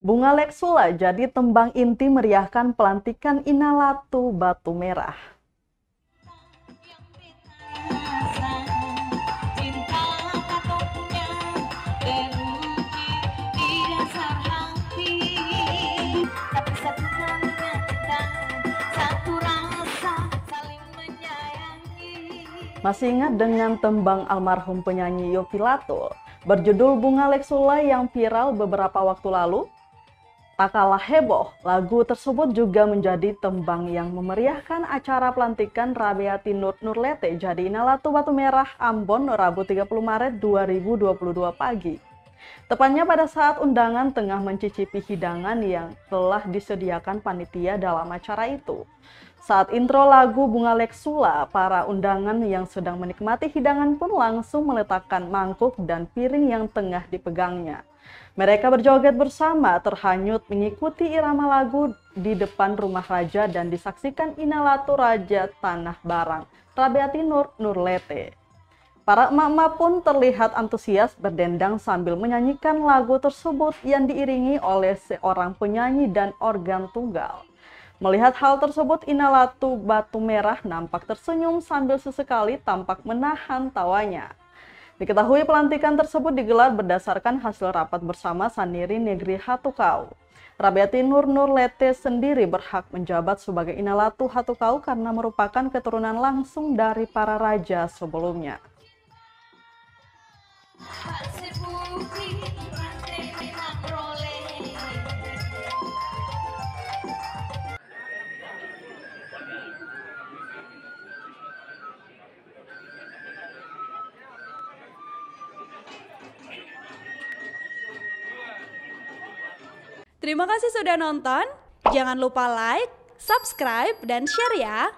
Bunga Leksula jadi tembang inti meriahkan pelantikan Inalatu Batu Merah. Masih ingat dengan tembang almarhum penyanyi Yopi Latul berjudul Bunga Leksula yang viral beberapa waktu lalu? Tak kalah heboh, lagu tersebut juga menjadi tembang yang memeriahkan acara pelantikan Rabiati Nur Nurlete jadi Inalatu Batu Merah Ambon Rabu 30 Maret 2022 pagi. Tepatnya pada saat undangan tengah mencicipi hidangan yang telah disediakan panitia dalam acara itu. Saat intro lagu Bunga Leksula, para undangan yang sedang menikmati hidangan pun langsung meletakkan mangkuk dan piring yang tengah dipegangnya. Mereka berjoget bersama terhanyut mengikuti irama lagu di depan rumah raja dan disaksikan Inalatu Raja Tanah Barang, Rabiati Nur Nurlete. Para emak-emak pun terlihat antusias berdendang sambil menyanyikan lagu tersebut yang diiringi oleh seorang penyanyi dan organ tunggal. Melihat hal tersebut, Inalatu Batu Merah nampak tersenyum sambil sesekali tampak menahan tawanya. Diketahui pelantikan tersebut digelar berdasarkan hasil rapat bersama Saniri Negeri Hatukau. Rabiati Nur Nurlete sendiri berhak menjabat sebagai Inalatu Hatukau karena merupakan keturunan langsung dari para raja sebelumnya. Terima kasih sudah nonton. Jangan lupa like, subscribe, dan share ya.